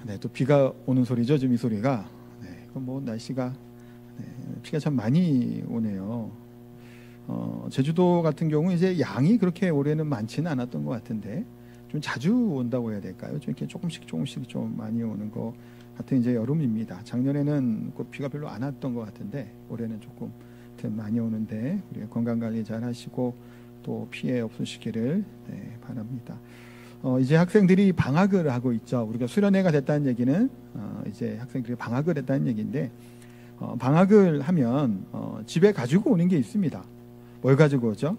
네, 또 비가 오는 소리죠. 지금 이 소리가. 네, 뭐 날씨가 비가 참 많이 오네요. 제주도 같은 경우 이제 양이 그렇게 올해는 많지는 않았던 것 같은데 좀 자주 온다고 해야 될까요? 좀 이렇게 조금씩 좀 많이 오는 것 같은 이제 여름입니다. 작년에는 비가 별로 안 왔던 것 같은데 올해는 조금 많이 오는데 우리 건강 관리 잘 하시고 또 피해 없으시기를 바랍니다. 이제 학생들이 방학을 하고 있죠. 우리가 수련회가 됐다는 얘기는 이제 학생들이 방학을 했다는 얘기인데 방학을 하면 집에 가지고 오는 게 있습니다. 뭘 가지고 오죠?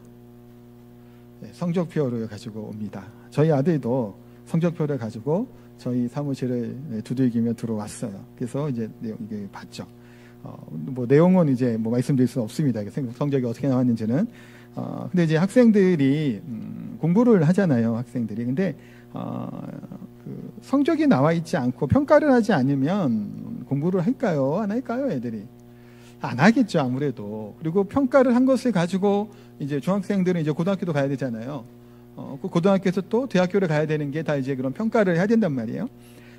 성적표를 가지고 옵니다. 저희 아들도 성적표를 가지고 저희 사무실을 두들기며 들어왔어요. 그래서 이제 이게 봤죠. 뭐 내용은 이제 뭐 말씀드릴 수는 없습니다. 성적이 어떻게 나왔는지는. 근데 이제 학생들이 공부를 하잖아요. 학생들이. 근데 그 성적이 나와 있지 않고 평가를 하지 않으면 공부를 할까요? 안 할까요? 애들이 안 하겠죠. 아무래도. 그리고 평가를 한 것을 가지고 이제 중학생들은 이제 고등학교도 가야 되잖아요. 그 고등학교에서 또 대학교를 가야 되는 게 다 이제 그런 평가를 해야 된단 말이에요.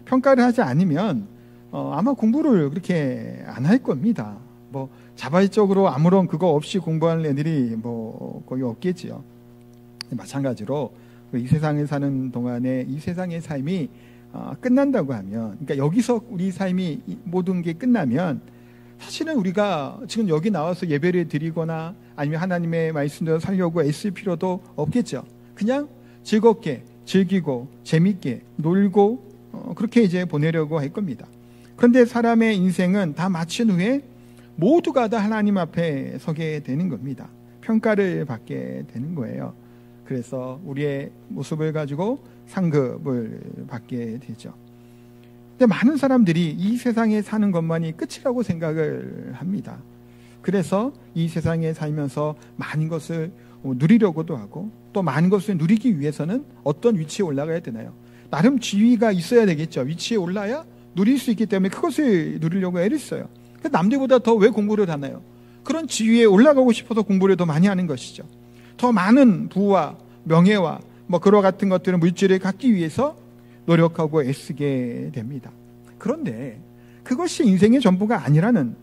평가를 하지 않으면 아마 공부를 그렇게 안 할 겁니다. 뭐 자발적으로 아무런 그거 없이 공부하는 애들이 뭐 거의 없겠지요. 마찬가지로 이 세상을 사는 동안에 이 세상의 삶이 끝난다고 하면, 그러니까 여기서 우리 삶이 모든 게 끝나면 사실은 우리가 지금 여기 나와서 예배를 드리거나 아니면 하나님의 말씀대로 살려고 애쓸 필요도 없겠죠. 그냥 즐겁게 즐기고 재밌게 놀고 그렇게 이제 보내려고 할 겁니다. 그런데 사람의 인생은 다 마친 후에 모두가 다 하나님 앞에 서게 되는 겁니다. 평가를 받게 되는 거예요. 그래서 우리의 모습을 가지고 상급을 받게 되죠. 근데 많은 사람들이 이 세상에 사는 것만이 끝이라고 생각을 합니다. 그래서 이 세상에 살면서 많은 것을 누리려고도 하고 또 많은 것을 누리기 위해서는 어떤 위치에 올라가야 되나요? 나름 지위가 있어야 되겠죠. 위치에 올라야 누릴 수 있기 때문에 그것을 누리려고 애를 써요. 남들보다 더 왜 공부를 하나요? 그런 지위에 올라가고 싶어서 공부를 더 많이 하는 것이죠. 더 많은 부와 명예와 뭐 그와 같은 것들은 물질을 갖기 위해서 노력하고 애쓰게 됩니다. 그런데 그것이 인생의 전부가 아니라는,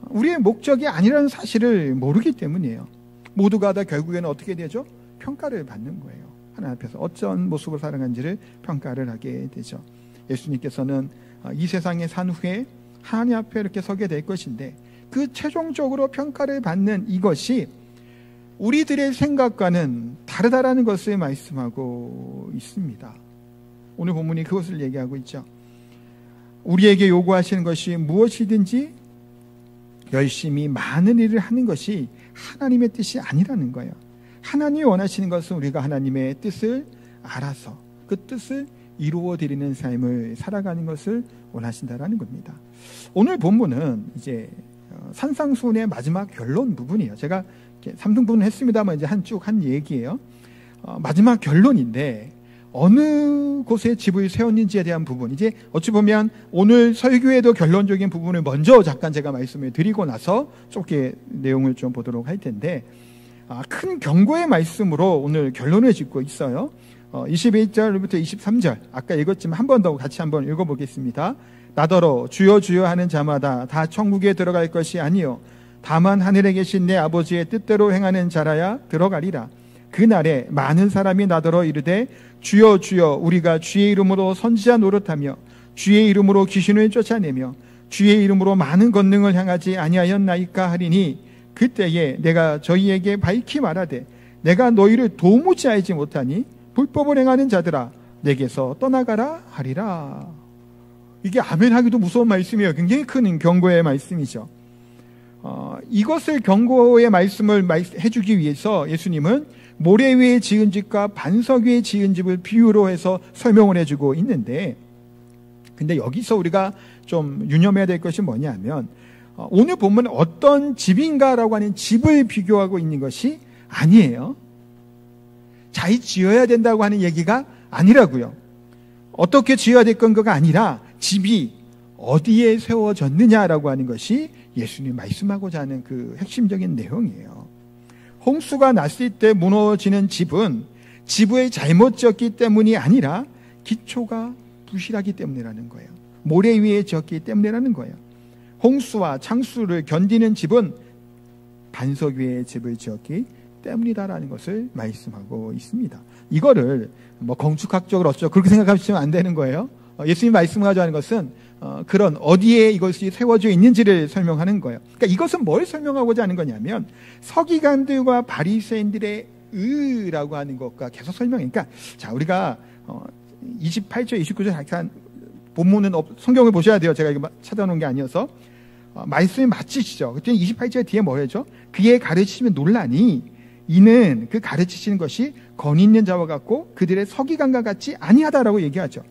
우리의 목적이 아니라는 사실을 모르기 때문이에요. 모두가 다 결국에는 어떻게 되죠? 평가를 받는 거예요. 하나님 앞에서 어떤 모습을 살아간지를 평가를 하게 되죠. 예수님께서는 이 세상에 산 후에 하나님 앞에 이렇게 서게 될 것인데 그 최종적으로 평가를 받는 이것이 우리들의 생각과는 다르다라는 것을 말씀하고 있습니다. 오늘 본문이 그것을 얘기하고 있죠. 우리에게 요구하시는 것이 무엇이든지 열심히 많은 일을 하는 것이 하나님의 뜻이 아니라는 거예요. 하나님이 원하시는 것은 우리가 하나님의 뜻을 알아서 그 뜻을 이루어드리는 삶을 살아가는 것을 원하신다라는 겁니다. 오늘 본문은 이제 산상수훈의 마지막 결론 부분이에요. 제가 3등분을 했습니다만 이제 한 얘기예요. 마지막 결론인데 어느 곳에 집을 세웠는지에 대한 부분, 이제 어찌 보면 오늘 설교에도 결론적인 부분을 먼저 잠깐 제가 말씀을 드리고 나서 좁게 내용을 좀 보도록 할 텐데, 큰 경고의 말씀으로 오늘 결론을 짓고 있어요. 21절부터 23절 아까 읽었지만 한 번 더 같이 한번 읽어보겠습니다. 나더러 주여 주여 하는 자마다 다 천국에 들어갈 것이 아니요 다만 하늘에 계신 내 아버지의 뜻대로 행하는 자라야 들어가리라. 그날에 많은 사람이 나더러 이르되 주여 주여 우리가 주의 이름으로 선지자 노릇하며 주의 이름으로 귀신을 쫓아내며 주의 이름으로 많은 권능을 행하지 아니하였나이까 하리니 그때에 내가 저희에게 밝히 말하되 내가 너희를 도무지 알지 못하니 불법을 행하는 자들아 내게서 떠나가라 하리라. 이게 아멘 하기도 무서운 말씀이에요. 굉장히 큰 경고의 말씀이죠. 이것을 경고의 말씀을 해주기 위해서 예수님은 모래 위에 지은 집과 반석 위에 지은 집을 비유로 해서 설명을 해주고 있는데, 근데 여기서 우리가 좀 유념해야 될 것이 뭐냐면 오늘 본문은 어떤 집인가라고 하는 집을 비교하고 있는 것이 아니에요. 잘 지어야 된다고 하는 얘기가 아니라고요. 어떻게 지어야 될 건가가 아니라 집이 어디에 세워졌느냐라고 하는 것이 예수님이 말씀하고자 하는 그 핵심적인 내용이에요. 홍수가 났을 때 무너지는 집은 집을 잘못 지었기 때문이 아니라 기초가 부실하기 때문이라는 거예요. 모래 위에 지었기 때문이라는 거예요. 홍수와 창수를 견디는 집은 반석 위에 집을 지었기 때문이다라는 것을 말씀하고 있습니다. 이거를 뭐 건축학적으로 어쩌고 그렇게 생각하시면 안 되는 거예요. 예수님 말씀하자는 하는 것은 그런 어디에 이것이 세워져 있는지를 설명하는 거예요. 그러니까 이것은 뭘 설명하고자 하는 거냐면 서기관들과 바리새인들의 의라고 하는 것과 계속 설명해. 그러니까 자 우리가 28절, 29절 약간 본문은 성경을 보셔야 돼요. 제가 이거 찾아놓은 게 아니어서 말씀이 맞히시죠. 그때 28절 뒤에 뭐였죠? 그의 가르치시면 논라니 이는 그 가르치시는 것이 권위 있는 자와 같고 그들의 서기관과 같지 아니하다라고 얘기하죠.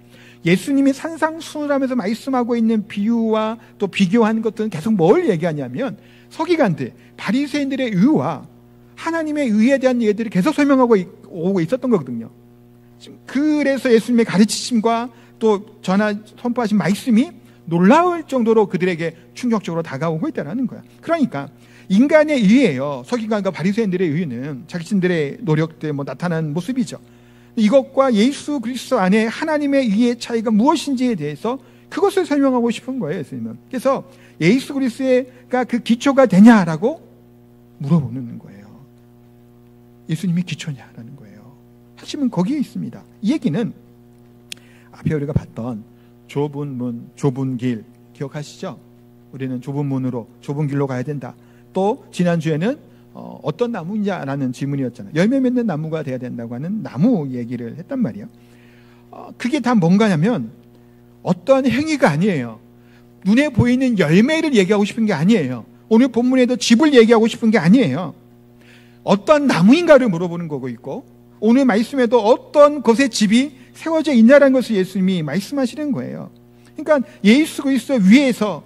예수님이 산상수훈하면서 말씀하고 있는 비유와 또 비교하는 것들은 계속 뭘 얘기하냐면 서기관들, 바리새인들의 의와 하나님의 의에 대한 얘기들을 계속 설명하고 오고 있었던 거거든요. 그래서 예수님의 가르치심과 또 선포하신 말씀이 놀라울 정도로 그들에게 충격적으로 다가오고 있다는 거야. 그러니까 인간의 의예요. 서기관과 바리새인들의 의는 자신들의 노력들 나타난 모습이죠. 이것과 예수 그리스도 안에 하나님의 의의 차이가 무엇인지에 대해서 그것을 설명하고 싶은 거예요, 예수님은. 그래서 예수 그리스도가 그 기초가 되냐라고 물어보는 거예요. 예수님이 기초냐라는 거예요. 핵심은 거기에 있습니다. 이 얘기는 앞에 우리가 봤던 좁은 문, 좁은 길 기억하시죠? 우리는 좁은 문으로 좁은 길로 가야 된다. 또 지난주에는 어떤 나무냐라는 질문이었잖아요. 열매 맺는 나무가 돼야 된다고 하는 나무 얘기를 했단 말이에요. 그게 다 뭔가냐면 어떤 행위가 아니에요. 눈에 보이는 열매를 얘기하고 싶은 게 아니에요. 오늘 본문에도 집을 얘기하고 싶은 게 아니에요. 어떤 나무인가를 물어보는 거고 있고 오늘 말씀에도 어떤 곳에 집이 세워져 있냐라는 것을 예수님이 말씀하시는 거예요. 그러니까 예수 그리스도 위에서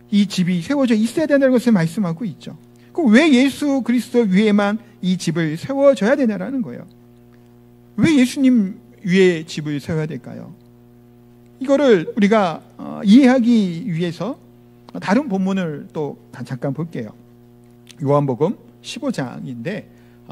이 집이 세워져 있어야 된다는 것을 말씀하고 있죠. 그럼 왜 예수 그리스도 위에만 이 집을 세워져야 되냐라는 거예요. 왜 예수님 위에 집을 세워야 될까요? 이거를 우리가 이해하기 위해서 다른 본문을 또 잠깐 볼게요. 요한복음 15장인데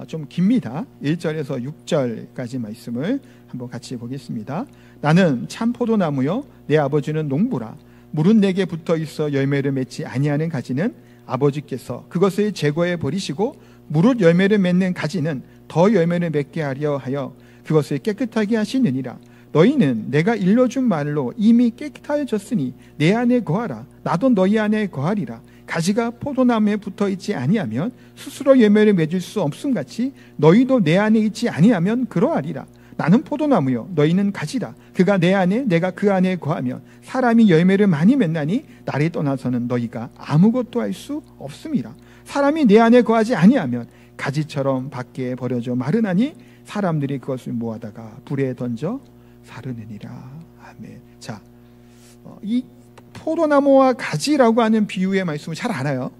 좀 깁니다. 1절에서 6절까지 말씀을 한번 같이 보겠습니다. 나는 참 포도나무요 내 아버지는 농부라. 물은 내게 붙어 있어 열매를 맺지 아니하는 가지는 아버지께서 그것을 제거해 버리시고 무릇 열매를 맺는 가지는 더 열매를 맺게 하려 하여 그것을 깨끗하게 하시느니라. 너희는 내가 일러준 말로 이미 깨끗하여졌으니 내 안에 거하라. 나도 너희 안에 거하리라. 가지가 포도나무에 붙어 있지 아니하면 스스로 열매를 맺을 수 없음같이 너희도 내 안에 있지 아니하면 그러하리라. 나는 포도나무요 너희는 가지라. 그가 내 안에 내가 그 안에 거하면 사람이 열매를 많이 맺나니 나를 떠나서는 너희가 아무것도 할 수 없음이라. 사람이 내 안에 거하지 아니하면 가지처럼 밖에 버려져 마르나니 사람들이 그것을 모아다가 불에 던져 사르느니라. 아멘. 자, 이 포도나무와 가지라고 하는 비유의 말씀을 잘 알아요.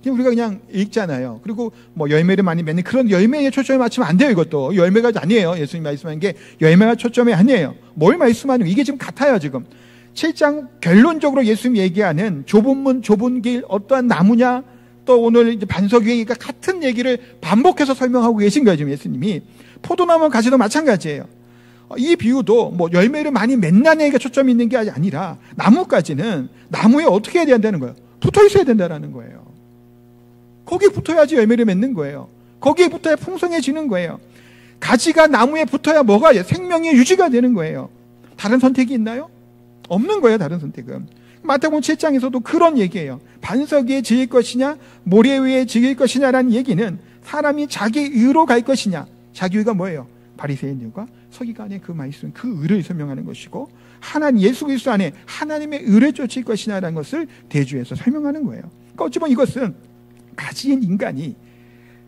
우리가 그냥 읽잖아요. 그리고 열매를 많이 맺는 그런 열매에 초점을 맞추면 안 돼요. 이것도 열매가 아니에요. 예수님 말씀하는 게 열매가 초점이 아니에요. 뭘 말씀하는 이게 지금 같아요. 지금 7장 결론적으로 예수님 얘기하는 좁은 문 좁은 길 어떠한 나무냐 또 오늘 이제 반석 위에 같은 얘기를 반복해서 설명하고 계신 거예요. 지금 예수님이 포도나무 가지도 마찬가지예요. 이 비유도 열매를 많이 맺는 애가 초점이 있는 게 아니라 나무까지는 나무에 어떻게 해야 된다는 거예요? 붙어 있어야 된다는 거예요. 거기에 붙어야지 열매를 맺는 거예요. 거기에 붙어야 풍성해지는 거예요. 가지가 나무에 붙어야 뭐가 생명이 유지가 되는 거예요. 다른 선택이 있나요? 없는 거예요. 다른 선택은. 마태복음 7장에서도 그런 얘기예요. 반석 위에 지을 것이냐 모래 위에 지을 것이냐라는 얘기는 사람이 자기 의로 갈 것이냐. 자기 의가 뭐예요? 바리새인들과 서기관의 그 말씀, 그 의를 설명하는 것이고 하나님 예수 그리스도 안에 하나님의 의를 쫓을 것이냐라는 것을 대주해서 설명하는 거예요. 그러니까 어찌 보면 이것은 가지인 인간이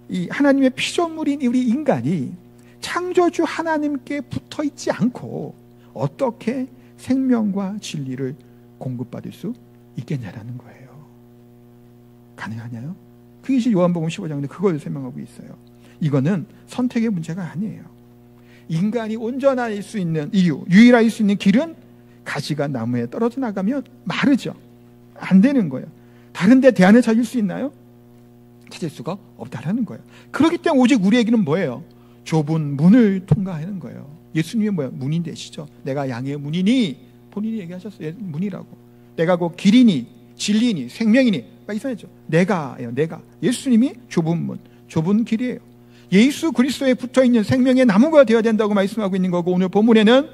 이 하나님의 피조물인 우리 인간이 창조주 하나님께 붙어 있지 않고 어떻게 생명과 진리를 공급받을 수 있겠냐라는 거예요. 가능하냐요? 그것이 요한복음 15장인데 그걸 설명하고 있어요. 이거는 선택의 문제가 아니에요. 인간이 온전할 수 있는 이유, 유일할 수 있는 길은 가지가 나무에 떨어져 나가면 마르죠. 안 되는 거예요. 다른 데 대안을 찾을 수 있나요? 찾을 수가 없다라는 거예요. 그렇기 때문에 오직 우리에게는 뭐예요? 좁은 문을 통과하는 거예요. 예수님이 문이 되시죠. 내가 양의 문이니 본인이 얘기하셨어요. 문이라고. 내가 그 길이니 진리니 생명이니 말씀하셨죠. 내가예요. 내가. 예수님이 좁은 문, 좁은 길이에요. 예수 그리스도에 붙어있는 생명의 나무가 되어야 된다고 말씀하고 있는 거고, 오늘 본문에는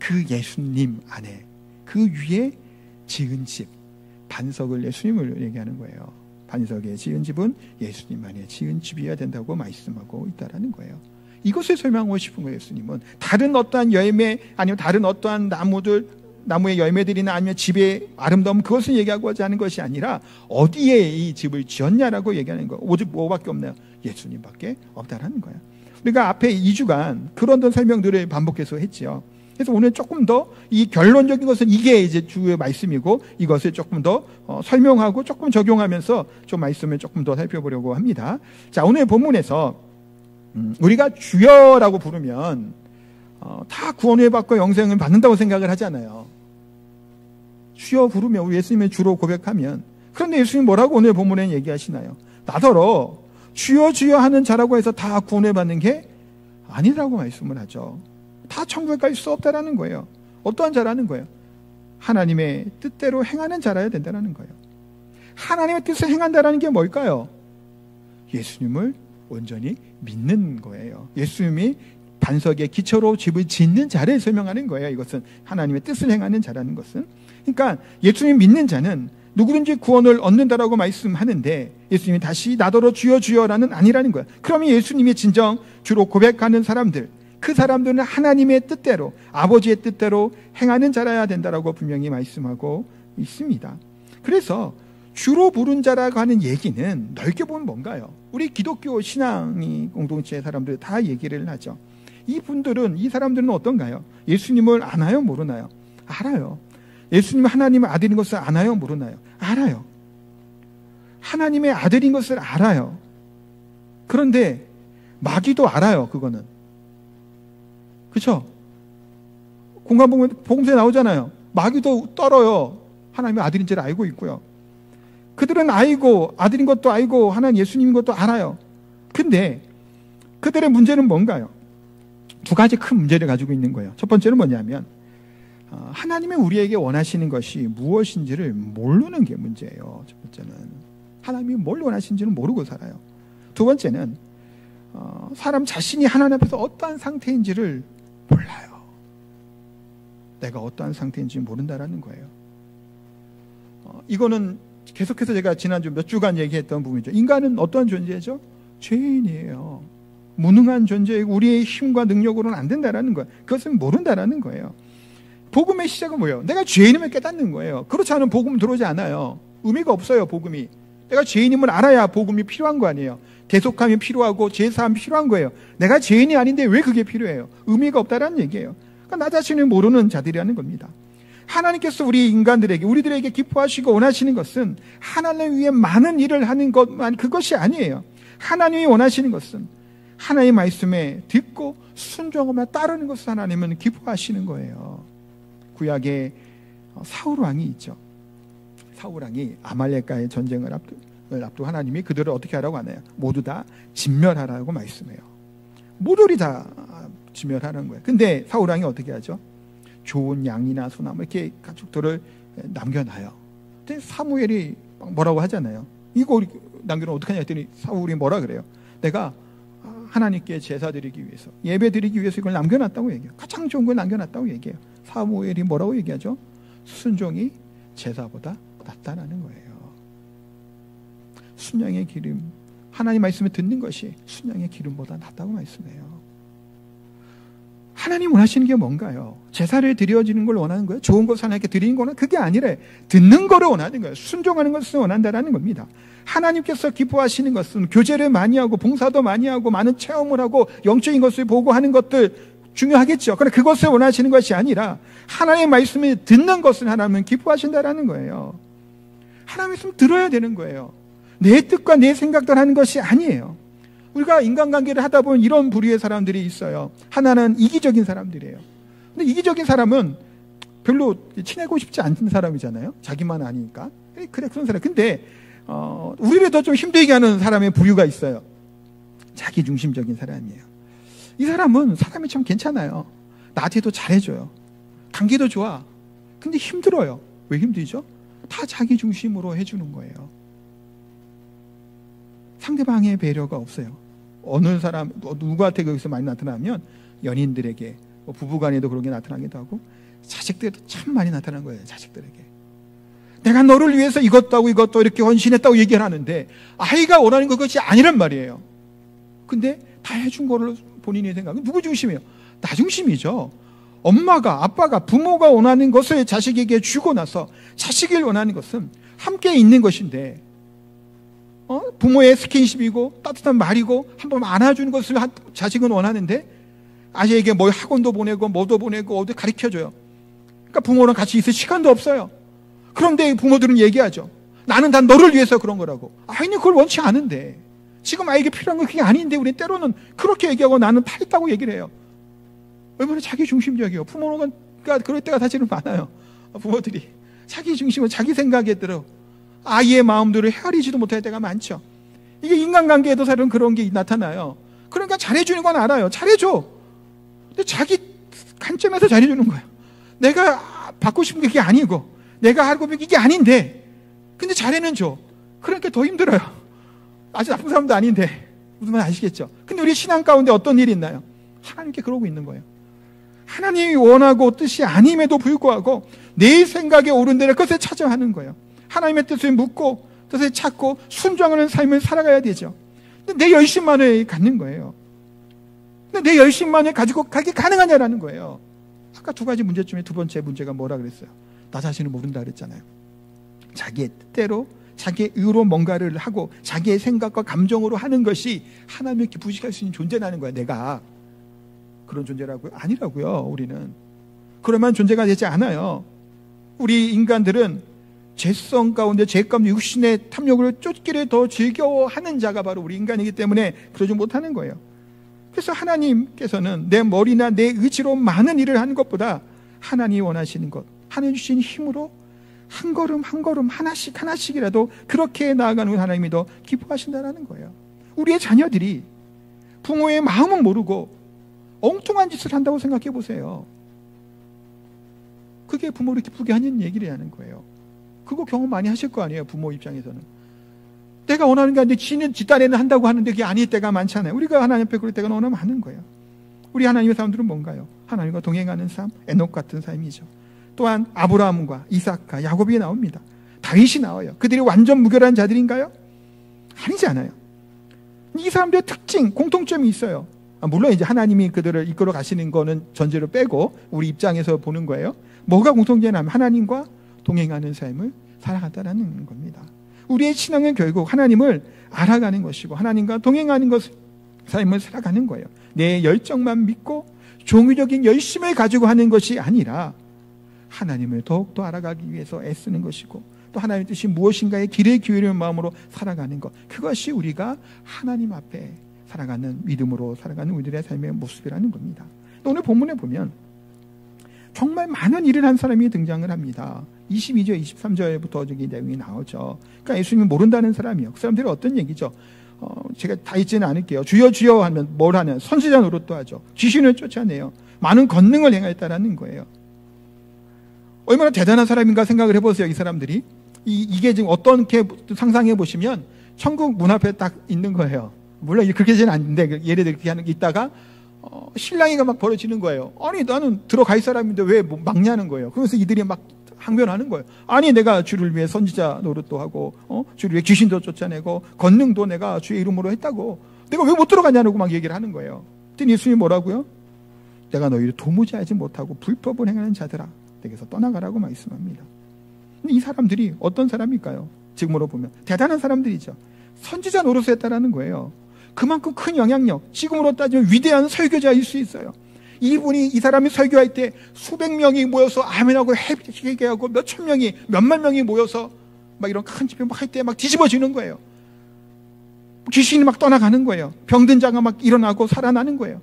그 예수님 안에 그 위에 지은 집, 반석을 예수님을 얘기하는 거예요. 반석에 지은 집은 예수님 안에 지은 집이어야 된다고 말씀하고 있다라는 거예요. 이것을 설명하고 싶은 거예요. 예수님은 다른 어떠한 열매, 아니면 다른 어떠한 나무의 열매들이나 아니면 집의 아름다움, 그것을 얘기하고자 하는 것이 아니라 어디에 이 집을 지었냐라고 얘기하는 거예요. 오직 뭐밖에 없나요? 예수님밖에 없다라는 거예요. 우리가 앞에 2주간 그런 설명들을 반복해서 했죠. 그래서 오늘 조금 더 이 결론적인 것은 이게 이제 주의 말씀이고, 이것을 조금 더 설명하고 조금 적용하면서 좀 말씀을 조금 더 살펴보려고 합니다. 자, 오늘 본문에서 우리가 주여라고 부르면 다 구원을 받고 영생을 받는다고 생각을 하잖아요. 주여 부르면, 우리 예수님의 주로 고백하면. 그런데 예수님 뭐라고 오늘 본문에 얘기하시나요? 나더러 주여 주여 하는 자라고 해서 다 구원을 받는 게 아니라고 말씀을 하죠. 다 천국에 갈 수 없다라는 거예요. 어떠한 자라는 거예요? 하나님의 뜻대로 행하는 자라야 된다는 거예요. 하나님의 뜻을 행한다라는 게 뭘까요? 예수님을 온전히 믿는 거예요. 예수님이 반석의 기초로 집을 짓는 자를 설명하는 거예요. 이것은 하나님의 뜻을 행하는 자라는 것은. 그러니까 예수님 믿는 자는 누구든지 구원을 얻는다라고 말씀하는데, 예수님이 다시 나더러 주여 주여라는 아니라는 거예요. 그러면 예수님이 진정 주로 고백하는 사람들, 그 사람들은 하나님의 뜻대로, 아버지의 뜻대로 행하는 자라야 된다라고 분명히 말씀하고 있습니다. 그래서 주로 부른 자라고 하는 얘기는 넓게 보면 뭔가요? 우리 기독교 신앙이 공동체의 사람들 다 얘기를 하죠. 이 사람들은 어떤가요? 예수님을 아나요? 모르나요? 알아요. 예수님 하나님의 아들인 것을 아나요? 모르나요? 알아요. 하나님의 아들인 것을 알아요. 그런데 마귀도 알아요. 그거는. 그렇죠? 복음서에 나오잖아요. 마귀도 떨어요. 하나님의 아들인 줄 알고 있고요. 그들은 알고, 아들인 것도 알고 하나님 예수님인 것도 알아요. 근데 그들의 문제는 뭔가요? 두 가지 큰 문제를 가지고 있는 거예요. 첫 번째는 뭐냐면 하나님의 우리에게 원하시는 것이 무엇인지를 모르는 게 문제예요. 첫 번째는 하나님이 뭘 원하시는지는 모르고 살아요. 두 번째는 사람 자신이 하나님 앞에서 어떠한 상태인지를 몰라요. 내가 어떠한 상태인지 모른다라는 거예요. 이거는 계속해서 제가 지난주 몇 주간 얘기했던 부분이죠. 인간은 어떠한 존재죠? 죄인이에요. 무능한 존재이고 우리의 힘과 능력으로는 안 된다라는 거예요. 그것은 모른다라는 거예요. 복음의 시작은 뭐예요? 내가 죄인임을 깨닫는 거예요. 그렇지 않으면 복음 들어오지 않아요. 의미가 없어요. 복음이. 내가 죄인임을 알아야 복음이 필요한 거 아니에요. 대속함이 필요하고 제사함이 필요한 거예요. 내가 죄인이 아닌데 왜 그게 필요해요? 의미가 없다라는 얘기예요. 그러니까 나 자신을 모르는 자들이라는 겁니다. 하나님께서 우리 인간들에게, 우리들에게 기뻐하시고 원하시는 것은 하나님 위해 많은 일을 하는 것만, 그것이 아니에요. 하나님이 원하시는 것은 하나님의 말씀에 듣고 순종하며 따르는 것을 하나님은 기뻐하시는 거예요. 구약에 사울 왕이 있죠. 사울 왕이 아말렉과의 전쟁을 앞두고 하나님이 그들을 어떻게 하라고 하나요? 모두 다 진멸하라고 말씀해요. 모조리 다 진멸하라는 거예요. 근데 사울 왕이 어떻게 하죠? 좋은 양이나 소나무 이렇게 가축들을 남겨놔요. 근데 사무엘이 뭐라고 하잖아요. 이거 남겨놓으면 어떡하냐 했더니 사울이 뭐라 그래요? 내가 하나님께 제사 드리기 위해서, 예배 드리기 위해서 이걸 남겨놨다고 얘기해요. 가장 좋은 걸 남겨놨다고 얘기해요. 사무엘이 뭐라고 얘기하죠? 순종이 제사보다 낫다라는 거예요. 순양의 기름, 하나님 말씀을 듣는 것이 순양의 기름보다 낫다고 말씀해요. 하나님 원하시는 게 뭔가요? 제사를 드려지는 걸 원하는 거예요? 좋은 것을 하나님께 드리는 거는 그게 아니라 듣는 거를 원하는 거예요. 순종하는 것을 원한다는 겁니다. 하나님께서 기뻐하시는 것은 교제를 많이 하고 봉사도 많이 하고 많은 체험을 하고 영적인 것을 보고 하는 것들 중요하겠죠. 그러나 그것을 원하시는 것이 아니라 하나님의 말씀을 듣는 것을 하나님은 기뻐하신다라는 거예요. 하나님의 말씀 들어야 되는 거예요. 내 뜻과 내 생각대로 하는 것이 아니에요. 우리가 인간관계를 하다 보면 이런 부류의 사람들이 있어요. 하나는 이기적인 사람들이에요. 근데 이기적인 사람은 별로 친하고 싶지 않은 사람이잖아요. 자기만 아니까. 그래, 그런 사람. 근데 우리를 더 좀 힘들게 하는 사람의 부류가 있어요. 자기중심적인 사람이에요. 이 사람은 사람이 참 괜찮아요. 나한테도 잘해줘요. 관계도 좋아. 근데 힘들어요. 왜 힘들죠? 다 자기 중심으로 해주는 거예요. 상대방의 배려가 없어요. 어느 사람, 누구한테 거기서 많이 나타나면 연인들에게, 부부간에도 그런 게 나타나기도 하고 자식들에도 참 많이 나타나는 거예요. 자식들에게. 내가 너를 위해서 이것도 하고 이것도 이렇게 헌신했다고 얘기를 하는데 아이가 원하는 그것이 아니란 말이에요. 근데 다 해준 거를 본인이 생각하면 누구 중심이에요? 나 중심이죠. 엄마가, 아빠가, 부모가 원하는 것을 자식에게 주고 나서 자식이 원하는 것은 함께 있는 것인데 부모의 스킨십이고 따뜻한 말이고 한번 안아주는 것을 자식은 원하는데 아이에게 뭐 학원도 보내고 뭐도 보내고 어디 가르쳐줘요. 그러니까 부모랑 같이 있을 시간도 없어요. 그런데 부모들은 얘기하죠. 나는 다 너를 위해서 그런 거라고. 아이는 그걸 원치 않은데, 지금 아이에게 필요한 건 그게 아닌데 우리는 때로는 그렇게 얘기하고 나는 다 있다고 얘기를 해요. 얼마나 자기 중심적이에요. 부모가 그럴 때가 사실은 많아요. 부모들이 자기 중심으로 자기 생각에 들어 아이의 마음들을 헤아리지도 못할 때가 많죠. 이게 인간관계에도 사실은 그런 게 나타나요. 그러니까 잘해주는 건 알아요. 잘해줘. 근데 자기 관점에서 잘해주는 거예요. 내가 받고 싶은 게 그게 아니고 내가 하고 싶은 게 이게 아닌데 근데 잘해는 줘. 그러니까 더 힘들어요. 아주 나쁜 사람도 아닌데 무슨 말 아시겠죠? 근데 우리 신앙 가운데 어떤 일이 있나요? 하나님께 그러고 있는 거예요. 하나님이 원하고 뜻이 아님에도 불구하고 내 생각에 옳은 대로 그것을 찾아 하는 거예요. 하나님의 뜻을 묻고 뜻을 찾고 순종하는 삶을 살아가야 되죠. 근데 내 열심만을 갖는 거예요. 근데 내 열심만을 가지고 가게 가능하냐라는 거예요. 아까 두 가지 문제 중에 두 번째 문제가 뭐라 그랬어요? 나 자신을 모른다 그랬잖아요. 자기의 뜻대로 자기의 의로 뭔가를 하고 자기의 생각과 감정으로 하는 것이 하나님을 기쁘시게 할 수 있는 존재라는 거예요. 내가 그런 존재라고요? 아니라고요. 우리는 그러면 존재가 되지 않아요. 우리 인간들은 죄성 가운데 죄 가운데 육신의 탐욕을 쫓기를 더 즐겨하는 자가 바로 우리 인간이기 때문에 그러지 못하는 거예요. 그래서 하나님께서는 내 머리나 내 의지로 많은 일을 하는 것보다 하나님이 원하시는 것, 하나님 주신 힘으로 한 걸음 한 걸음 하나씩 하나씩이라도 그렇게 나아가는 하나님이 더 기뻐하신다는 거예요. 우리의 자녀들이 부모의 마음은 모르고 엉뚱한 짓을 한다고 생각해 보세요. 그게 부모를 기쁘게 하는 얘기라는 거예요. 그거 경험 많이 하실 거 아니에요. 부모 입장에서는. 내가 원하는 게 아닌데 지는 뒷단에는 한다고 하는데 그게 아닐 때가 많잖아요. 우리가 하나님 앞에 그럴 때가 너무나 많은 거예요. 우리 하나님의 사람들은 뭔가요? 하나님과 동행하는 삶, 에녹 같은 삶이죠. 또한 아브라함과 이삭과 야곱이 나옵니다. 다윗이 나와요. 그들이 완전 무결한 자들인가요? 아니지 않아요. 이 사람들의 특징, 공통점이 있어요. 물론 이제 하나님이 그들을 이끌어 가시는 거는 전제로 빼고 우리 입장에서 보는 거예요. 뭐가 공통점이냐면 하나님과 동행하는 삶을 살아간다는 겁니다. 우리의 신앙은 결국 하나님을 알아가는 것이고 하나님과 동행하는 것, 삶을 살아가는 거예요. 내 열정만 믿고 종교적인 열심을 가지고 하는 것이 아니라 하나님을 더욱더 알아가기 위해서 애쓰는 것이고 또 하나님의 뜻이 무엇인가에 길을 기울이는 마음으로 살아가는 것, 그것이 우리가 하나님 앞에 살아가는 믿음으로 살아가는 우리들의 삶의 모습이라는 겁니다. 오늘 본문에 보면 정말 많은 일을 한 사람이 등장을 합니다. 22절, 23절부터 저기 내용이 나오죠. 그러니까 예수님이 모른다는 사람이요. 그 사람들이 어떤 얘기죠? 제가 다 읽지는 않을게요. 주여 주여 하면 뭘 하냐? 선지자 노릇도 하죠. 귀신을 쫓아내요. 많은 권능을 행했다라는 거예요. 얼마나 대단한 사람인가 생각을 해보세요. 이 사람들이. 이게 지금 어떻게 상상해 보시면 천국 문 앞에 딱 있는 거예요. 물론 그렇게는 아닌데 예를 들어 그렇게 하는 게 있다가 신랑이가 막 벌어지는 거예요. 아니 나는 들어갈 사람인데 왜 막냐는 거예요. 그래서 이들이 막 항변하는 거예요. 아니 내가 주를 위해 선지자 노릇도 하고 주를 위해 귀신도 쫓아내고 권능도 내가 주의 이름으로 했다고 내가 왜 못 들어가냐고 막 얘기를 하는 거예요. 그랬더니 예수님이 뭐라고요? 내가 너희를 도무지 알지 못하고 불법을 행하는 자들아 내게서 떠나가라고 말씀합니다. 근데 이 사람들이 어떤 사람일까요? 지금으로 보면 대단한 사람들이죠. 선지자 노릇을 했다라는 거예요. 그만큼 큰 영향력, 지금으로 따지면 위대한 설교자일 수 있어요. 이 사람이 설교할 때 수백 명이 모여서 아멘하고 회개하고 몇천 명이, 몇만 명이 모여서 막 이런 큰 집회 막 할 때 막 뒤집어지는 거예요. 귀신이 막 떠나가는 거예요. 병든 자가 막 일어나고 살아나는 거예요.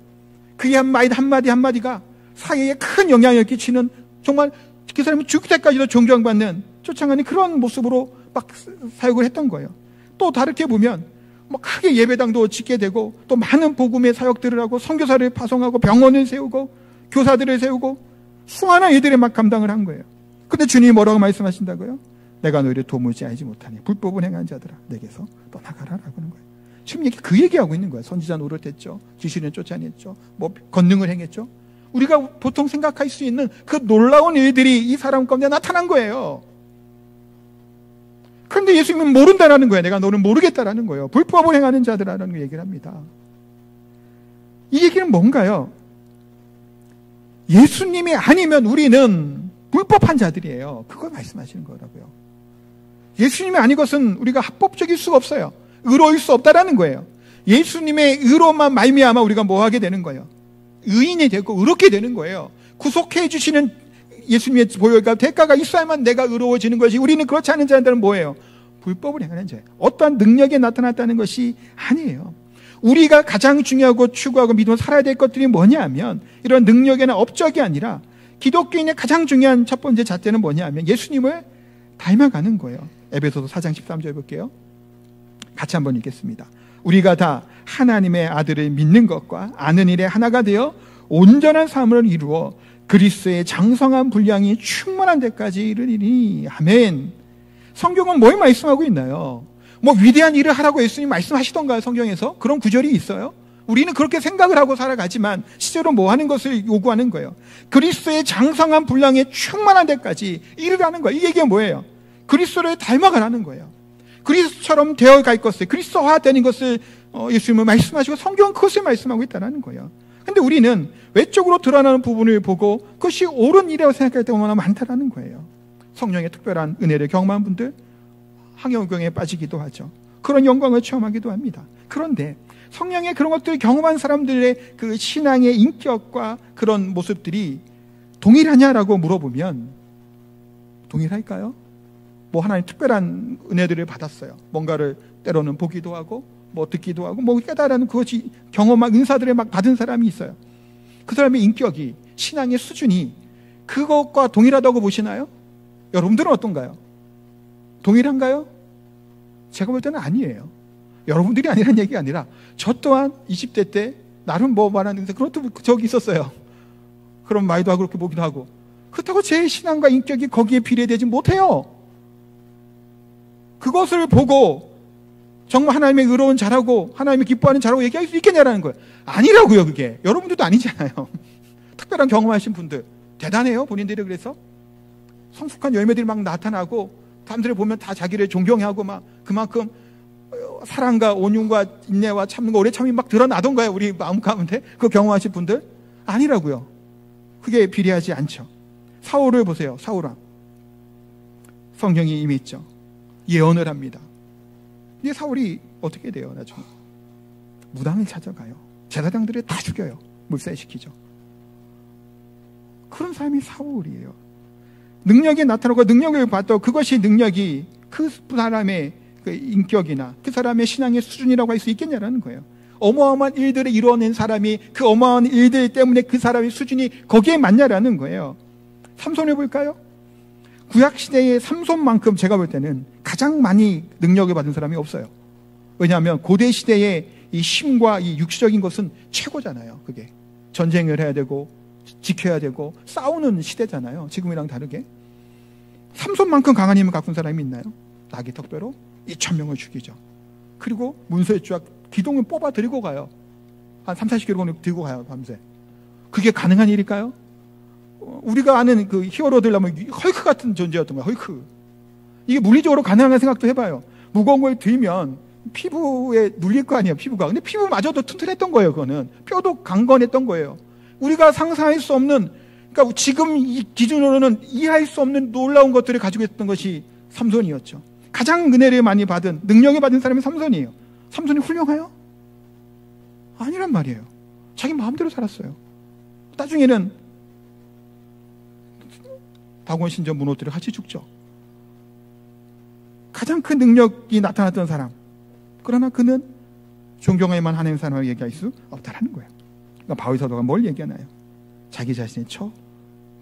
그의 한마디가 사회에 큰 영향을 끼치는 정말 그 사람이 죽을 때까지도 존경받는 쫓아가는 그런 모습으로 막 사역을 했던 거예요. 또 다르게 보면 뭐 크게 예배당도 짓게 되고 또 많은 복음의 사역들을 하고 선교사를 파송하고 병원을 세우고 교사들을 세우고 수많은 일들을 막 감당을 한 거예요. 근데 주님이 뭐라고 말씀하신다고요? 내가 너희를 도무지 알지 못하니 불법을 행한 자들아 내게서 떠나가라라고 하는 거예요. 지금 그 얘기하고 있는 거예요. 선지자 노릇했죠. 지시는 쫓아냈죠. 뭐 권능을 행했죠. 우리가 보통 생각할 수 있는 그 놀라운 일들이 이 사람 가운데 나타난 거예요. 그런데 예수님은 모른다라는 거예요. 내가 너는 모르겠다라는 거예요. 불법을 행하는 자들이라는 얘기를 합니다. 이 얘기는 뭔가요? 예수님이 아니면 우리는 불법한 자들이에요. 그걸 말씀하시는 거라고요. 예수님이 아닌 것은 우리가 합법적일 수가 없어요. 의로울 수 없다라는 거예요. 예수님의 의로만 말미암아 우리가 뭐 하게 되는 거예요? 의인이 되고 의롭게 되는 거예요. 구속해 주시는 예수님의 보혈과 대가가 있어야만 내가 의로워지는 것이, 우리는 그렇지 않은 자들은 뭐예요? 불법을 행하는 자예요. 어떠한 능력이 나타났다는 것이 아니에요. 우리가 가장 중요하고 추구하고 믿음으로 살아야 될 것들이 뭐냐면 이런 능력이나 업적이 아니라 기독교인의 가장 중요한 첫 번째 잣대는 뭐냐면 예수님을 닮아가는 거예요. 에베소서 4장 13절 볼게요. 같이 한번 읽겠습니다. 우리가 다 하나님의 아들을 믿는 것과 아는 일에 하나가 되어 온전한 삶을 이루어 그리스도의 장성한 분량이 충만한 데까지 이르리니. 아멘. 성경은 뭘 말씀하고 있나요? 뭐 위대한 일을 하라고 예수님 말씀하시던가요? 성경에서? 그런 구절이 있어요? 우리는 그렇게 생각을 하고 살아가지만 실제로 뭐 하는 것을 요구하는 거예요? 그리스도의 장성한 분량에 충만한 데까지 이르라는 거예요. 이 얘기가 뭐예요? 그리스도를 닮아가라는 거예요. 그리스도처럼 되어갈 것을, 그리스도화 되는 것을 예수님은 말씀하시고 성경은 그것을 말씀하고 있다는 거예요. 근데 우리는 외적으로 드러나는 부분을 보고 그것이 옳은 일이라고 생각할 때가 얼마나 많다라는 거예요. 성령의 특별한 은혜를 경험한 분들 항영경에 빠지기도 하죠. 그런 영광을 체험하기도 합니다. 그런데 성령의 그런 것들을 경험한 사람들의 그 신앙의 인격과 그런 모습들이 동일하냐라고 물어보면 동일할까요? 뭐 하나님 특별한 은혜들을 받았어요. 뭔가를 때로는 보기도 하고 뭐 듣기도 하고 뭐 깨달은 그것이 경험한 은사들을 막 받은 사람이 있어요. 그 사람의 인격이, 신앙의 수준이 그것과 동일하다고 보시나요? 여러분들은 어떤가요? 동일한가요? 제가 볼 때는 아니에요. 여러분들이 아니라는 얘기가 아니라 저 또한 20대 때 나름 뭐 말하는데 그것도 저기 있었어요. 그런 말도 하고 그렇게 보기도 하고. 그렇다고 제 신앙과 인격이 거기에 비례되지 못해요. 그것을 보고 정말 하나님의 의로운 자라고 하나님의 기뻐하는 자라고 얘기할 수 있겠냐라는 거예요. 아니라고요. 그게 여러분들도 아니잖아요. 특별한 경험하신 분들 대단해요. 본인들이. 그래서 성숙한 열매들이 막 나타나고 사람들을 보면 다 자기를 존경하고 막 그만큼 사랑과 온유와 인내와 참는 거 오래 참이 막 드러나던가요? 우리 마음 가운데 그 경험하신 분들 아니라고요. 그게 비례하지 않죠. 사울을 보세요. 사울왕 성령이 이미 있죠. 예언을 합니다. 근데 사울이 어떻게 돼요? 나중에 무당을 찾아가요. 제사장들을 다 죽여요. 물살시키죠. 그런 사람이 사울이에요. 능력이 나타나고 능력을 받도 그것이 능력이 그 사람의 그 인격이나 그 사람의 신앙의 수준이라고 할 수 있겠냐라는 거예요. 어마어마한 일들을 이루어낸 사람이 그 어마어마한 일들 때문에 그 사람의 수준이 거기에 맞냐라는 거예요. 삼손을 볼까요? 구약시대의 삼손만큼 제가 볼 때는 가장 많이 능력을 받은 사람이 없어요. 왜냐하면 고대시대의 이 힘과 이 육시적인 것은 최고잖아요. 그게 전쟁을 해야 되고 지켜야 되고 싸우는 시대잖아요. 지금이랑 다르게. 삼손만큼 강한 힘을 갖춘 사람이 있나요? 나귀 턱뼈로 2,000명을 죽이죠. 그리고 문서의 쫙 기둥을 뽑아 들고 가요. 한 30-40km 들고 가요. 밤새. 그게 가능한 일일까요? 우리가 아는 그 히어로들 하면 헐크 같은 존재였던 거예요. 헐크. 이게 물리적으로 가능한 생각도 해봐요. 무거운 걸 들면 피부에 눌릴 거 아니에요. 피부가. 근데 피부마저도 튼튼했던 거예요. 그거는. 뼈도 강건했던 거예요. 우리가 상상할 수 없는, 그러니까 지금 이 기준으로는 이해할 수 없는 놀라운 것들을 가지고 있었던 것이 삼손이었죠. 가장 은혜를 많이 받은, 능력을 받은 사람이 삼손이에요. 삼손이 훌륭해요? 아니란 말이에요. 자기 마음대로 살았어요. 나중에는 다곤 신전 문호들을 같이 죽죠. 가장 큰 능력이 나타났던 사람. 그러나 그는 존경할만 하는 사람을 얘기할 수 없다라는 거예요. 그러니까 바울 사도가 뭘 얘기하나요? 자기 자신의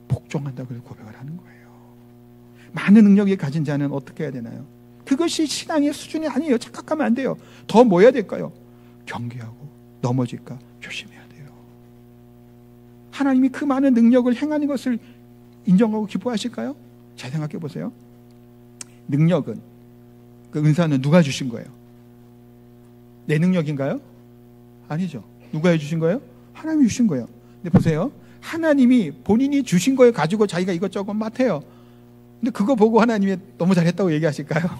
복종한다고 고백을 하는 거예요. 많은 능력을 가진 자는 어떻게 해야 되나요? 그것이 신앙의 수준이 아니에요. 착각하면 안 돼요. 더 뭐 해야 될까요? 경계하고 넘어질까 조심해야 돼요. 하나님이 그 많은 능력을 행하는 것을 인정하고 기뻐하실까요? 잘 생각해 보세요. 능력은, 그 은사는 누가 주신 거예요? 내 능력인가요? 아니죠. 누가 해주신 거예요? 하나님이 주신 거예요. 근데 보세요. 하나님이 본인이 주신 거에 가지고 자기가 이것저것 맡아요. 근데 그거 보고 하나님이 너무 잘했다고 얘기하실까요?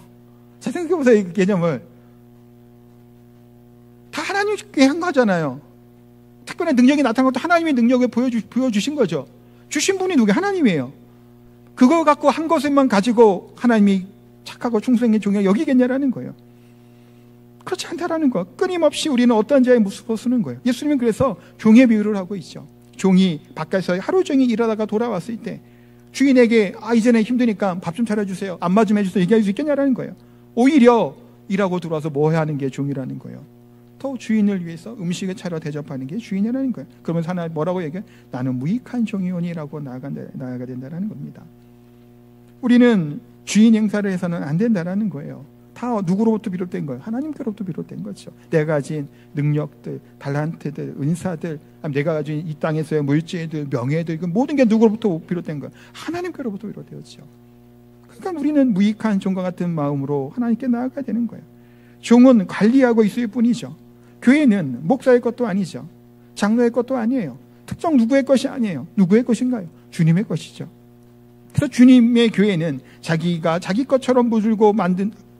잘 생각해 보세요. 이 개념을. 다 하나님께 한 거잖아요. 특별한 능력이 나타난 것도 하나님의 능력을 보여주신 거죠. 주신 분이 누구예요? 하나님이에요. 그거 갖고 한 것만 가지고 하나님이 착하고 충성의 종이 여기겠냐라는 거예요. 그렇지 않다라는 거. 끊임없이 우리는 어떤 자의 모습을 쓰는 거예요. 예수님은 그래서 종의 비유를 하고 있죠. 종이 바깥에서 하루 종일 일하다가 돌아왔을 때 주인에게 이제는 힘드니까 밥 좀 차려주세요. 안마 좀 해주세요. 얘기할 수 있겠냐라는 거예요. 오히려 일하고 들어와서 뭐 해야 하는 게 종이라는 거예요. 더 주인을 위해서 음식을 차려 대접하는 게 주인이라는 거예요. 그러면서 하나 뭐라고 얘기해요? 나는 무익한 종이오니라고 나아가야 된다는 겁니다. 우리는 주인 행사를 해서는 안 된다는 거예요. 다 누구로부터 비롯된 거예요? 하나님께로부터 비롯된 거죠. 내가 가진 능력들, 달란트들, 은사들, 내가 가진 이 땅에서의 물질들, 명예들, 그 모든 게 누구로부터 비롯된 거예요? 하나님께로부터 비롯되었죠. 그러니까 우리는 무익한 종과 같은 마음으로 하나님께 나아가야 되는 거예요. 종은 관리하고 있을 뿐이죠. 교회는 목사의 것도 아니죠. 장로의 것도 아니에요. 특정 누구의 것이 아니에요. 누구의 것인가요? 주님의 것이죠. 그래서 주님의 교회는 자기가 자기 것처럼 부들고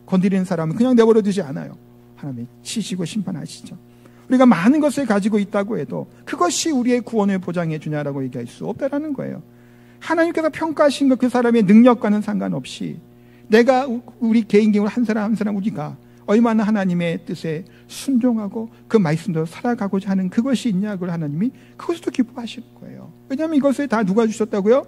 건드리는 사람은 그냥 내버려 두지 않아요. 하나님이 치시고 심판하시죠. 우리가 많은 것을 가지고 있다고 해도 그것이 우리의 구원을 보장해 주냐라고 얘기할 수 없다라는 거예요. 하나님께서 평가하신 것 그 사람의 능력과는 상관없이 내가 우리 개인적으로 한 사람 한 사람 우리가 얼마나 하나님의 뜻에 순종하고 그 말씀대로 살아가고자 하는 그것이 있냐고 하나님이 그것을 또 기뻐하시는 거예요. 왜냐하면 이것을 다 누가 주셨다고요?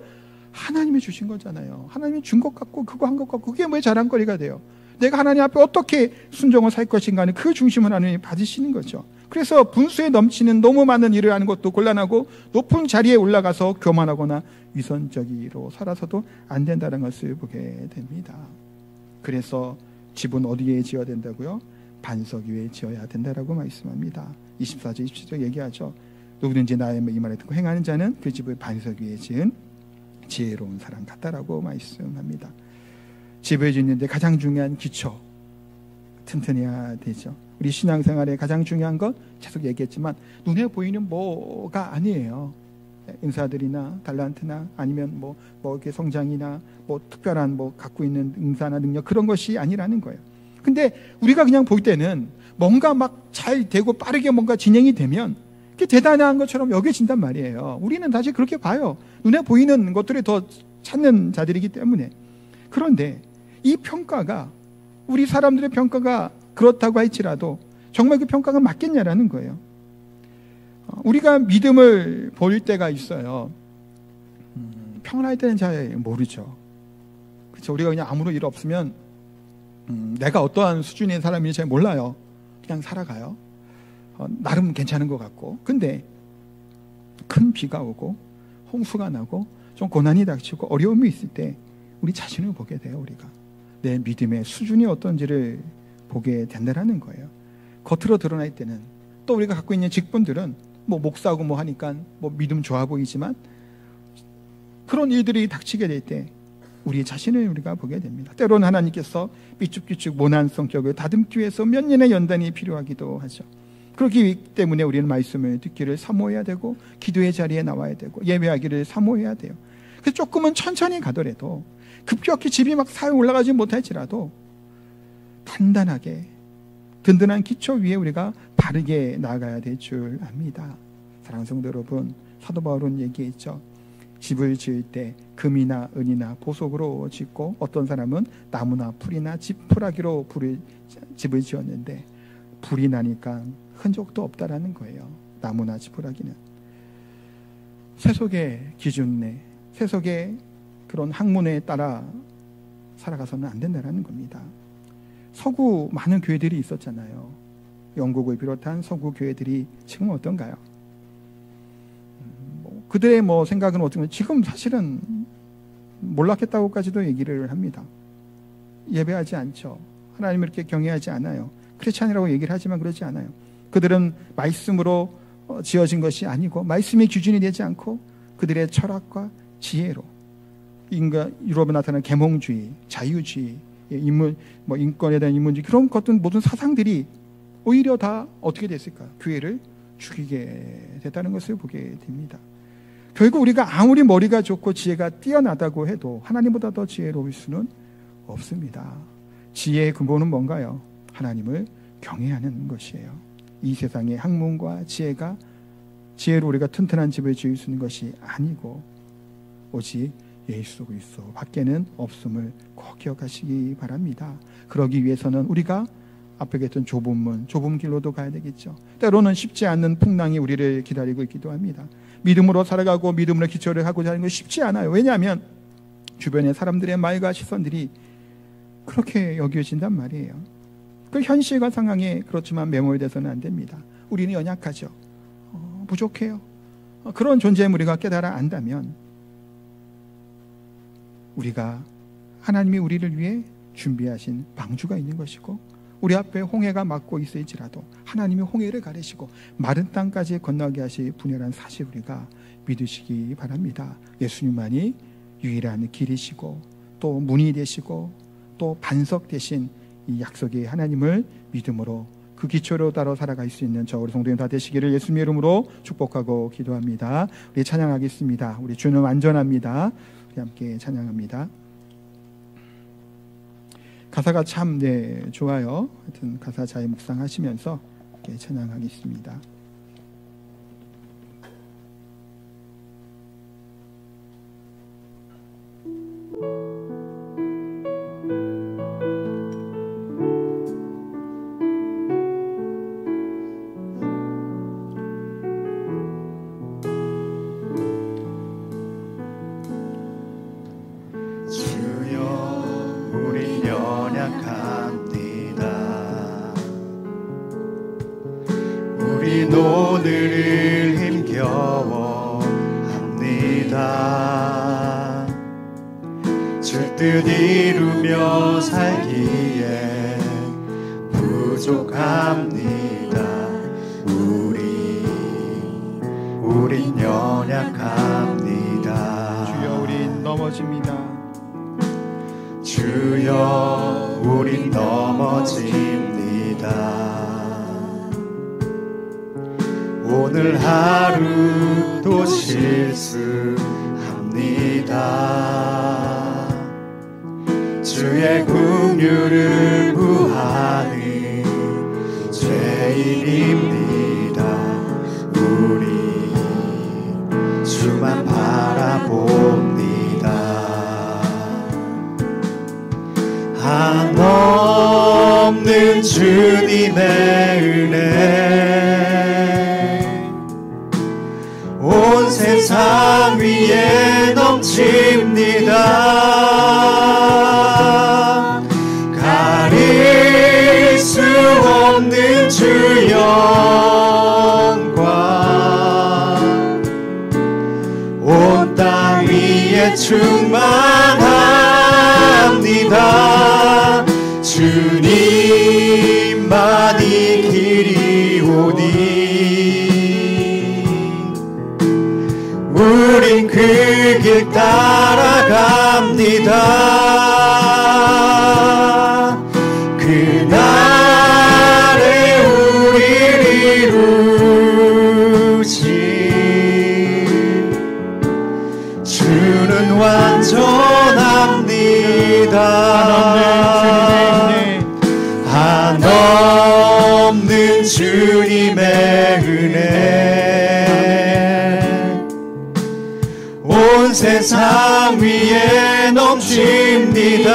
하나님이 주신 거잖아요. 하나님이 준 것 같고 그거 한 것 같고 그게 왜 자랑거리가 돼요? 내가 하나님 앞에 어떻게 순종을 살 것인가는 그 중심을 하나님이 받으시는 거죠. 그래서 분수에 넘치는 너무 많은 일을 하는 것도 곤란하고 높은 자리에 올라가서 교만하거나 위선적으로 살아서도 안 된다는 것을 보게 됩니다. 그래서 집은 어디에 지어야 된다고요? 반석 위에 지어야 된다라고 말씀합니다. 24절 27절 얘기하죠. 누구든지 나의 이 말을 듣고 행하는 자는 그 집을 반석 위에 지은 지혜로운 사람 같다라고 말씀합니다. 집을 짓는데 가장 중요한 기초 튼튼해야 되죠. 우리 신앙생활에 가장 중요한 건 계속 얘기했지만 눈에 보이는 뭐가 아니에요. 은사들이나 달란트나 아니면 뭐 이렇게 성장이나 뭐 특별한 뭐 갖고 있는 은사나 능력 그런 것이 아니라는 거예요. 근데 우리가 그냥 볼 때는 뭔가 막 잘 되고 빠르게 뭔가 진행이 되면 그게 대단한 것처럼 여겨진단 말이에요. 우리는 사실 그렇게 봐요. 눈에 보이는 것들을 더 찾는 자들이기 때문에. 그런데 이 평가가 우리 사람들의 평가가 그렇다고 할지라도 정말 그 평가가 맞겠냐라는 거예요. 우리가 믿음을 볼 때가 있어요. 평안할 때는 잘 모르죠. 그렇죠. 우리가 그냥 아무런 일 없으면 내가 어떠한 수준의 사람인지 잘 몰라요. 그냥 살아가요. 나름 괜찮은 것 같고. 근데 큰 비가 오고 홍수가 나고 좀 고난이 닥치고 어려움이 있을 때 우리 자신을 보게 돼요. 우리가 내 믿음의 수준이 어떤지를 보게 된다는 거예요. 겉으로 드러날 때는 또 우리가 갖고 있는 직분들은 뭐 목사고 뭐 하니까 뭐 믿음 좋아 보이지만 그런 일들이 닥치게 될 때 우리 자신을 우리가 보게 됩니다. 때로는 하나님께서 삐죽삐죽 모난 성격을 다듬기 위해서 몇 년의 연단이 필요하기도 하죠. 그렇기 때문에 우리는 말씀을 듣기를 사모해야 되고 기도의 자리에 나와야 되고 예배하기를 사모해야 돼요. 그래서 조금은 천천히 가더라도 급격히 집이 막 사에 올라가지 못할지라도 단단하게 든든한 기초 위에 우리가 바르게 나아가야 될 줄 압니다. 사랑하는 성도 여러분, 사도 바울은 얘기했죠. 집을 지을 때 금이나 은이나 보석으로 짓고 어떤 사람은 나무나 풀이나 지푸라기로 집을 지었는데 불이 나니까 흔적도 없다라는 거예요. 나무나 지푸라기는 세속의 기준에 세속의 그런 학문에 따라 살아가서는 안 된다는 겁니다. 서구 많은 교회들이 있었잖아요. 영국을 비롯한 서구 교회들이 지금 어떤가요? 그들의 생각은 어떻게 지금 사실은 몰랐겠다고까지도 얘기를 합니다. 예배하지 않죠. 하나님을 이렇게 경외하지 않아요. 크리스찬이라고 얘기를 하지만 그러지 않아요. 그들은 말씀으로 지어진 것이 아니고 말씀이 기준이 되지 않고 그들의 철학과 지혜로 유럽에 나타나는 계몽주의, 자유주의, 인권에 대한 인문주의, 그런 것들 모든 사상들이 오히려 다 어떻게 됐을까? 교회를 죽이게 됐다는 것을 보게 됩니다. 결국 우리가 아무리 머리가 좋고 지혜가 뛰어나다고 해도 하나님보다 더 지혜로울 수는 없습니다. 지혜의 근본은 뭔가요? 하나님을 경외하는 것이에요. 이 세상의 학문과 지혜로 우리가 튼튼한 집을 지을 수 있는 것이 아니고 오직 예수 그리스도 밖에는 없음을 꼭 기억하시기 바랍니다. 그러기 위해서는 우리가 앞에 했던 좁은 길로도 가야 되겠죠. 때로는 쉽지 않는 풍랑이 우리를 기다리고 있기도 합니다. 믿음으로 살아가고 믿음으로 기초를 하고자 하는 것이 쉽지 않아요. 왜냐하면 주변의 사람들의 말과 시선들이 그렇게 여겨진단 말이에요. 그 현실과 상황에 그렇지만 매몰돼서는 안 됩니다. 우리는 연약하죠. 부족해요. 그런 존재임을 우리가 깨달아 안다면 우리가 하나님이 우리를 위해 준비하신 방주가 있는 것이고 우리 앞에 홍해가 막고 있을지라도 하나님이 홍해를 가르시고 마른 땅까지 건너게 하실 분이라는 사실 우리가 믿으시기 바랍니다. 예수님만이 유일한 길이시고 또 문이 되시고 또 반석 되신 이 약속의 하나님을 믿음으로 그 기초로 따라 살아갈 수 있는 저 우리 성도님 다 되시기를 예수님의 이름으로 축복하고 기도합니다. 우리 찬양하겠습니다. 우리 주는 완전합니다. 우리 함께 찬양합니다. 가사가 참 좋아요. 하여튼 가사 잘 묵상하시면서 이렇게 찬양하겠습니다. 오늘을 힘겨워합니다. 주 뜻 이루며 살기에 부족합니다. 우린 연약합니다. 주여 우린 넘어집니다. 주여 우린 넘어집니다. 오늘 하루도 실수합니다. 주의 긍휼을 구하는 죄인입니다. 우리 주만 바라봅니다. 한없는 주님의 은혜 온 세상 위에 넘칩니다. 가릴 수 없는 주 영광 온 땅 위에 충만합니다. 주님만이 길이오니 우린 그 길 따라갑니다. 그날에 우리를 이루신 주는 완전합니다. 한없는 주님의 은혜 온 세상 위에 넘칩니다.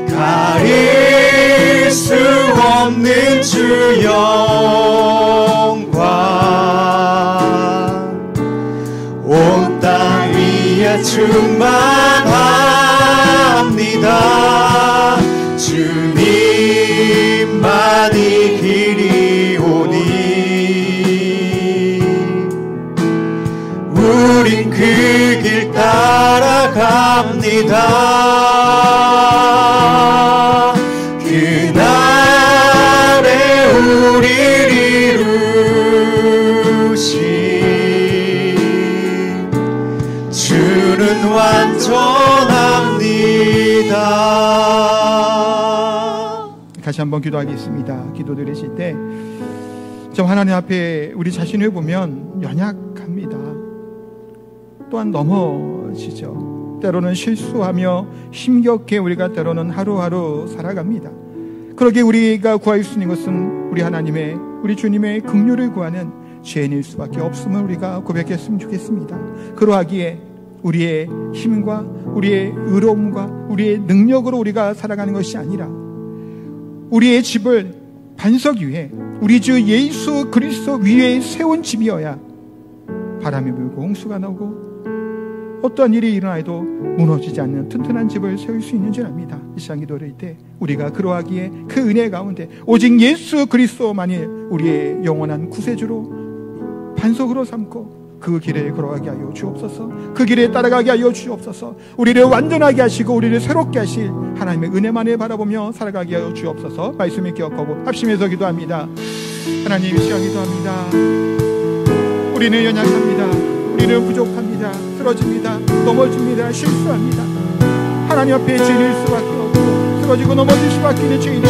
가릴 수 없는 주 영광 온 땅 위에 충만합니다. 주님만이 길이오니 우린 그 길 따라갑니다. 그날에 우리를 이루신 한번 기도하겠습니다. 기도 드리실 때 좀 하나님 앞에 우리 자신을 보면 연약합니다. 또한 넘어지죠. 때로는 실수하며 힘겹게 우리가 때로는 하루하루 살아갑니다. 그러기에 우리가 구할 수 있는 것은 우리 하나님의, 우리 주님의 긍휼을 구하는 죄인일 수밖에 없음을 우리가 고백했으면 좋겠습니다. 그러하기에 우리의 힘과 우리의 의로움과 우리의 능력으로 우리가 살아가는 것이 아니라 우리의 집을 반석 위에 우리 주 예수 그리스도 위에 세운 집이어야 바람이 불고 홍수가 나오고 어떠한 일이 일어나도 무너지지 않는 튼튼한 집을 세울 수 있는 줄 압니다. 이 시간 기도를 때 우리가 그러하기에 그 은혜 가운데 오직 예수 그리스도만이 우리의 영원한 구세주로 반석으로 삼고 그 길에 걸어가게 하여 주옵소서. 그 길에 따라가게 하여 주옵소서. 우리를 완전하게 하시고 우리를 새롭게 하실 하나님의 은혜만을 바라보며 살아가게 하여 주옵소서. 말씀을 기억하고 합심해서 기도합니다. 하나님, 이 시간 기도합니다. 우리는 연약합니다. 우리는 부족합니다. 쓰러집니다. 넘어집니다. 실수합니다. 하나님 앞에 죄인일 수밖에 없고 쓰러지고 넘어질 수밖에 없는 죄인입니다.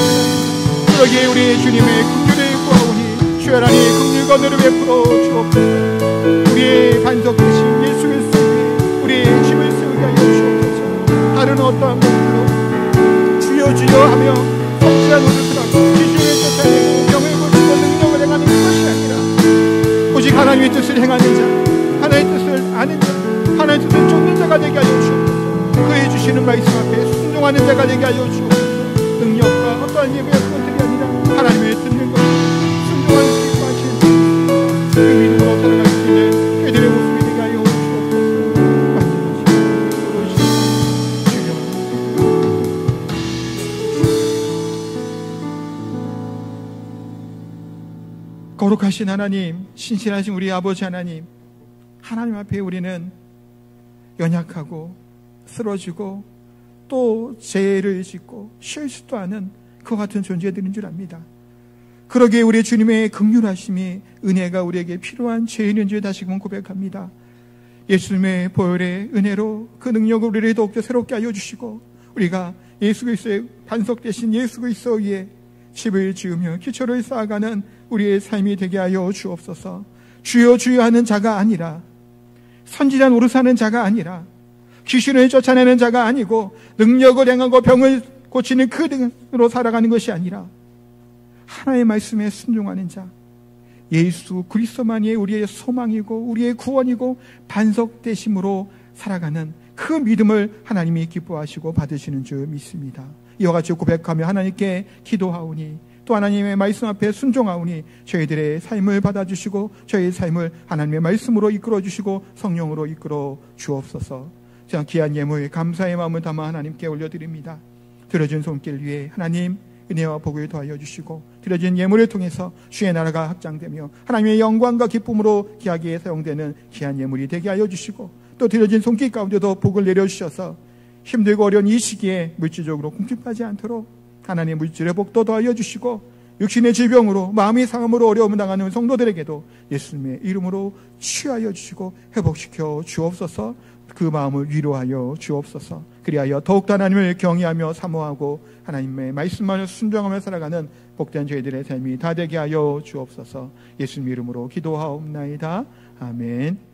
그러기에 우리 주님의 긍휼을 구하오니 주 하나님 긍휼과 은혜를 베풀어 주옵소서. 우리의 반석 되신 예수 그리스도의 우리의 힘을 세우게 하여 주옵소서. 다른 어떠한 것으로 주여 주여 하며 성취한 노릇을 하고 귀신을 쫓아내고 병을 고치고 능력을 행하는 그것이 아니라 오직 하나님의 뜻을 행하는 자, 하나님의 뜻을 아는 자, 하나님의 뜻을 쫓는 자가 되게 하여 주옵소서. 그의 주시는 말씀 앞에 순종하는 자가 되게 하여 주옵소서. 능력과 어떠한 예배의 그것들이 아니라 하나님의 듣는 것, 순종하는 것을 하시는 그 믿음으로 살아갈 수 있는 그들의 모습이 되게 하여 주옵소서. 거룩하신 하나님, 신실하신 우리 아버지 하나님, 하나님 앞에 우리는 연약하고 쓰러지고 또 죄를 짓고 실수도 하는 그와 같은 존재들인 줄 압니다. 그러기에 우리 주님의 긍휼하심이 은혜가 우리에게 필요한 죄인인 줄 다시금 고백합니다. 예수님의 보혈의 은혜로 그 능력을 우리를 더욱더 새롭게 하여 주시고 우리가 예수 그리스도의 반석 되신 예수 그리스도 위에 집을 지으며 기초를 쌓아가는 우리의 삶이 되게 하여 주옵소서. 주여 주여 하는 자가 아니라 선지자 노릇하는 자가 아니라 귀신을 쫓아내는 자가 아니고 능력을 행하고 병을 고치는 그 등으로 살아가는 것이 아니라 하나의 말씀에 순종하는 자, 예수 그리스도만이 우리의 소망이고 우리의 구원이고 반석 되심으로 살아가는 그 믿음을 하나님이 기뻐하시고 받으시는 줄 믿습니다. 이와 같이 고백하며 하나님께 기도하오니 또 하나님의 말씀 앞에 순종하오니 저희들의 삶을 받아주시고 저희의 삶을 하나님의 말씀으로 이끌어주시고 성령으로 이끌어 주옵소서. 자, 귀한 예물 감사의 마음을 담아 하나님께 올려드립니다. 들어준 손길 위에 하나님 은혜와 복을 더하여 주시고 드려진 예물을 통해서 주의 나라가 확장되며 하나님의 영광과 기쁨으로 귀하게 사용되는 귀한 예물이 되게 하여 주시고 또 드려진 손길 가운데도 복을 내려주셔서 힘들고 어려운 이 시기에 물질적으로 궁핍하지 않도록 하나님의 물질의 복도 더하여 주시고 육신의 질병으로 마음의 상함으로 어려움을 당하는 성도들에게도 예수님의 이름으로 치유하여 주시고 회복시켜 주옵소서. 그 마음을 위로하여 주옵소서. 그리하여 더욱더 하나님을 경외하며 사모하고 하나님의 말씀만을 순종하며 살아가는 복된 저희들의 삶이 다 되게 하여 주옵소서. 예수님 이름으로 기도하옵나이다. 아멘.